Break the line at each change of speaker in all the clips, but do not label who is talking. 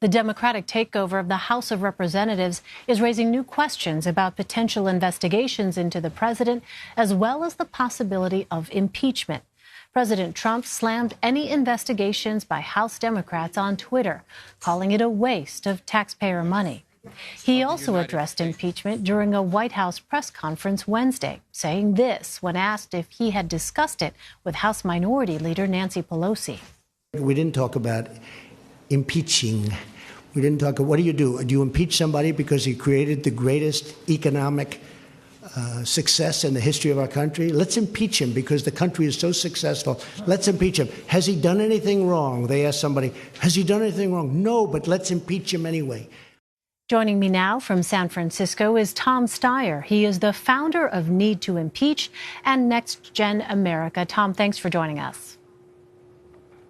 The Democratic takeover of the House of Representatives is raising new questions about potential investigations into the president, as well as the possibility of impeachment. President Trump slammed any investigations by House Democrats on Twitter, calling it a waste of taxpayer money. He also addressed impeachment during a White House press conference Wednesday, saying this when asked if he had discussed it with House Minority Leader Nancy Pelosi.
We didn't talk about impeaching. We didn't talk about, what do? Do you impeach somebody because he created the greatest economic success in the history of our country? Let's impeach him because the country is so successful. Let's impeach him. Has he done anything wrong? They asked somebody, has he done anything wrong? No, but let's impeach him anyway.
Joining me now from San Francisco is Tom Steyer. He is the founder of Need to Impeach and Next Gen America. Tom, thanks for joining us.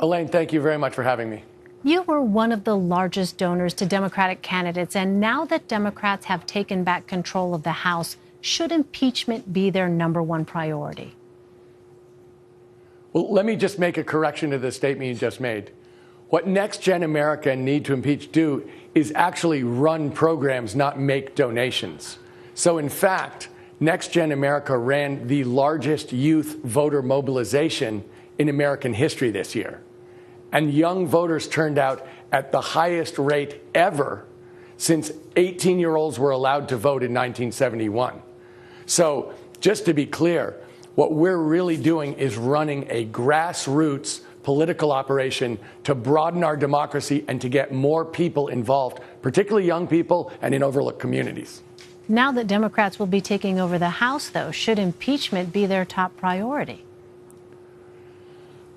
Elaine, thank you very much for having me.
You were one of the largest donors to Democratic candidates, and now that Democrats have taken back control of the House, should impeachment be their #1 priority?
Well, let me just make a correction to the statement you just made. What Next Gen America and Need to Impeach do is actually run programs, not make donations. So, in fact, Next Gen America ran the largest youth voter mobilization in American history this year. And young voters turned out at the highest rate ever since 18-year-olds were allowed to vote in 1971. So just to be clear, what we're really doing is running a grassroots political operation to broaden our democracy and to get more people involved, particularly young people and in overlooked communities.
Now that Democrats will be taking over the House, though, should impeachment be their top priority?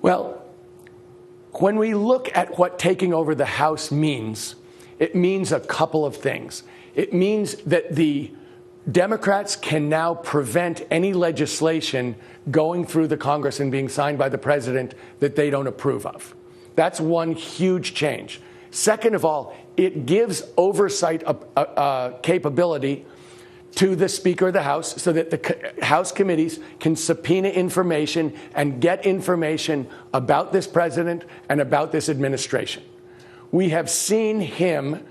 Well, when we look at what taking over the House means, it means a couple of things. It means that the Democrats can now prevent any legislation going through the Congress and being signed by the president that they don't approve of. That's one huge change. Second of all, it gives oversight capability to the Speaker of the House so that the House committees can subpoena information and get information about this president and about this administration. We have seen him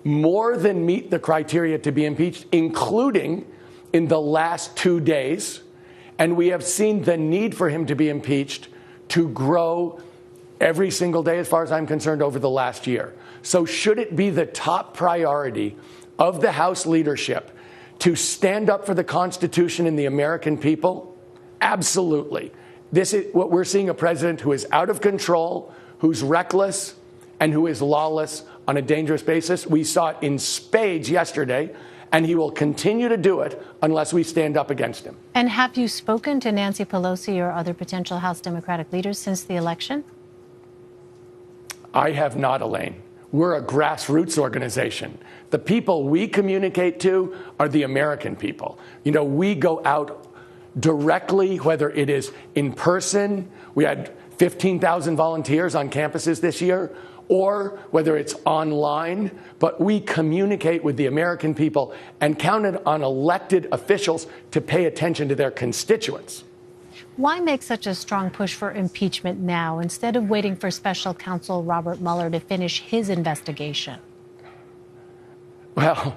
more than meet the criteria to be impeached, including in the last 2 days. And we have seen the need for him to be impeached to grow every single day, as far as I'm concerned, over the last year. So should it be the top priority of the House leadership to stand up for the Constitution and the American people? Absolutely. This is what we're seeing, a president who is out of control, who's reckless, and who is lawless on a dangerous basis. We saw it in spades yesterday, and he will continue to do it unless we stand up against him.
And have you spoken to Nancy Pelosi or other potential House Democratic leaders since the election?
I have not, Elaine. We're a grassroots organization. The people we communicate to are the American people. You know, we go out directly, whether it is in person, we had 15,000 volunteers on campuses this year, or whether it's online, but we communicate with the American people and counted on elected officials to pay attention to their constituents.
Why make such a strong push for impeachment now instead of waiting for special counsel Robert Mueller to finish his investigation?
Well,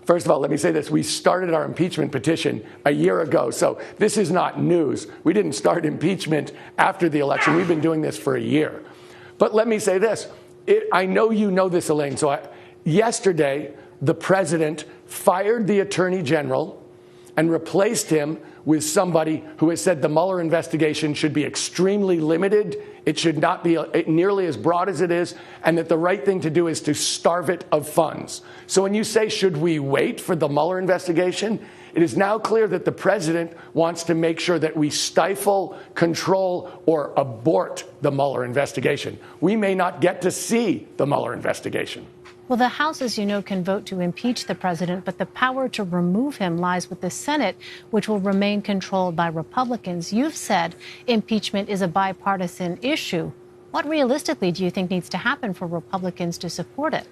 first of all, let me say this. We started our impeachment petition a year ago, so this is not news. We didn't start impeachment after the election. We've been doing this for a year. But let me say this. I know you know this, Elaine. Yesterday, the president fired the attorney general and replaced him with somebody who has said the Mueller investigation should be extremely limited. It should not be nearly as broad as it is, and that the right thing to do is to starve it of funds. So when you say, should we wait for the Mueller investigation? It is now clear that the president wants to make sure that we stifle, control, or abort the Mueller investigation. We may not get to see the Mueller investigation.
Well, the House, as you know, can vote to impeach the president, but the power to remove him lies with the Senate, which will remain controlled by Republicans. You've said impeachment is a bipartisan issue. What realistically do you think needs to happen for Republicans to support it?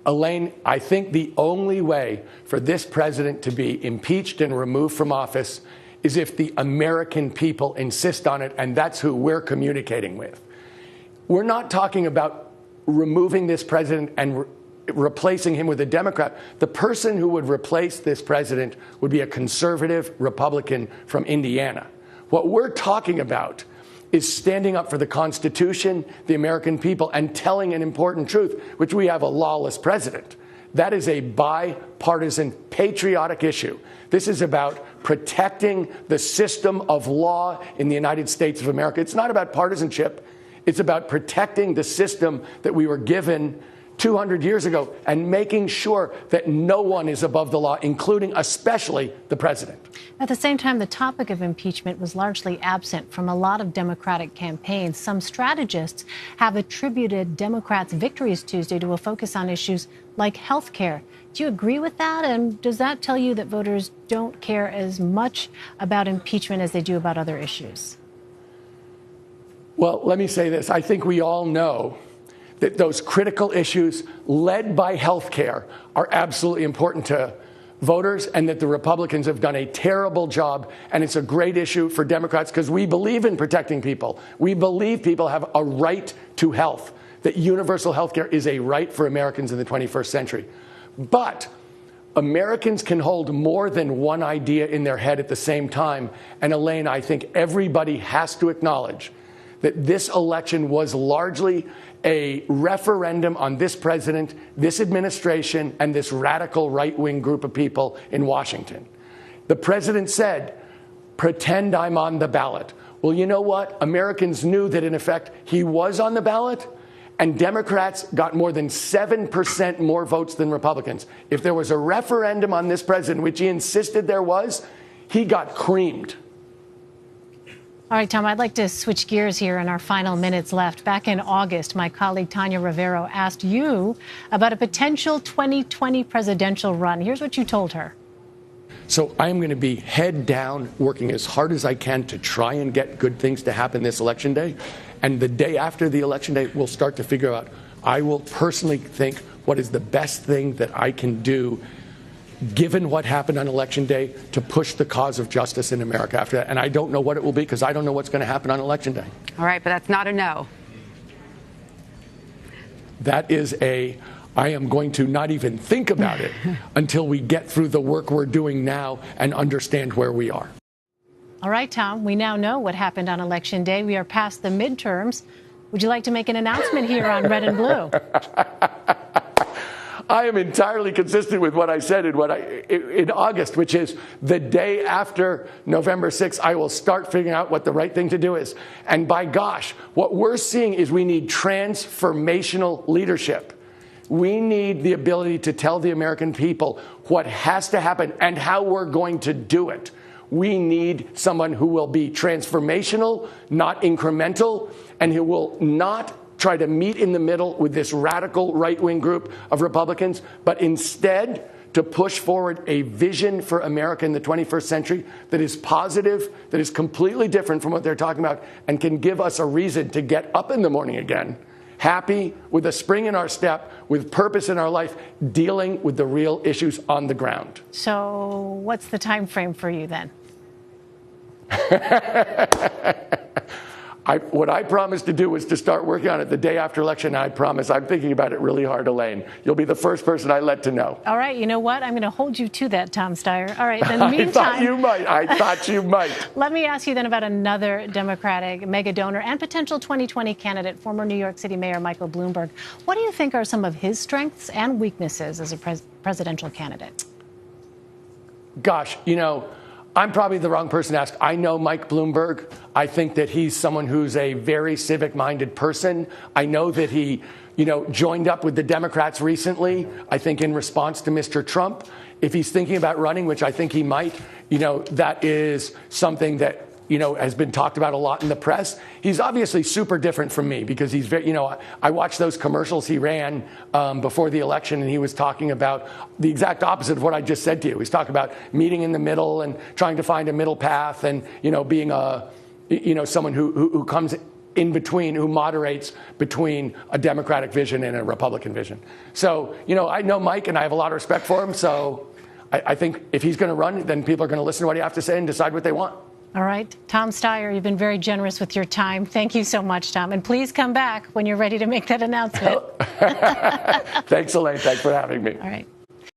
Elaine, I think the only way for this president to be impeached and removed from office is if the American people insist on it, and that's who we're communicating with. We're not talking about removing this president and replacing him with a Democrat, the person who would replace this president would be a conservative Republican from Indiana. What we're talking about is standing up for the Constitution, the American people, and telling an important truth, which we have a lawless president. That is a bipartisan, patriotic issue. This is about protecting the system of law in the United States of America. It's not about partisanship. It's about protecting the system that we were given 200 years ago and making sure that no one is above the law, including especially the president.
At the same time, the topic of impeachment was largely absent from a lot of Democratic campaigns. Some strategists have attributed Democrats' victories Tuesday to a focus on issues like health care. Do you agree with that? And does that tell you that voters don't care as much about impeachment as they do about other issues?
Well, let me say this. I think we all know that those critical issues led by health care are absolutely important to voters, and that the Republicans have done a terrible job. And it's a great issue for Democrats because we believe in protecting people. We believe people have a right to health, that universal health care is a right for Americans in the 21st century. But Americans can hold more than one idea in their head at the same time. And Elaine, I think everybody has to acknowledge that this election was largely a referendum on this president, this administration, and this radical right-wing group of people in Washington. The president said, pretend I'm on the ballot. Well, you know what? Americans knew that, in effect, he was on the ballot, and Democrats got more than 7% more votes than Republicans. If there was a referendum on this president, which he insisted there was, he got creamed.
All right, Tom, I'd like to switch gears here in our final minutes left. Back in August, my colleague Tanya Rivero asked you about a potential 2020 presidential run. Here's what you told her.
So I am going to be head down, working as hard as I can to try and get good things to happen this election day. And the day after the election day, we'll start to figure out, I will personally think what is the best thing that I can do, given what happened on Election Day, to push the cause of justice in America after that. And I don't know what it will be because I don't know what's going to happen on Election Day.
All right, but that's not a no.
That is I am going to not even think about it until we get through the work we're doing now and understand where we are.
All right, Tom, we now know what happened on Election Day. We are past the midterms. Would you like to make an announcement here on Red and Blue?
I am entirely consistent with what I said in August, which is the day after November 6th, I will start figuring out what the right thing to do is. And by gosh, what we're seeing is we need transformational leadership. We need the ability to tell the American people what has to happen and how we're going to do it. We need someone who will be transformational, not incremental, and who will not try to meet in the middle with this radical right-wing group of Republicans, but instead to push forward a vision for America in the 21st century that is positive, that is completely different from what they're talking about, and can give us a reason to get up in the morning again, happy, with a spring in our step, with purpose in our life, dealing with the real issues on the ground.
So what's the time frame for you then?
What I promised to do was to start working on it the day after election. I promise I'm thinking about it really hard, Elaine. You'll be the first person I let to know.
All right. You know what? I'm going to hold you to that, Tom Steyer. All right. In the meantime,
I thought you might.
Let me ask you then about another Democratic mega donor and potential 2020 candidate, former New York City Mayor Michael Bloomberg. What do you think are some of his strengths and weaknesses as a presidential candidate?
Gosh, I'm probably the wrong person to ask. I know Mike Bloomberg. I think that he's someone who's a very civic-minded person. I know that he, joined up with the Democrats recently, I think in response to Mr. Trump. If he's thinking about running, which I think he might, that is something that, has been talked about a lot in the press. He's obviously super different from me because he's very, I watched those commercials he ran before the election, and he was talking about the exact opposite of what I just said to you. He's talking about meeting in the middle and trying to find a middle path and, being someone who comes in between, who moderates between a Democratic vision and a Republican vision. So, I know Mike and I have a lot of respect for him. So I think if he's going to run, then people are going to listen to what he has to say and decide what they want.
All right. Tom Steyer, you've been very generous with your time. Thank you so much, Tom. And please come back when you're ready to make that announcement.
Thanks, Elaine. Thanks for having me.
All right.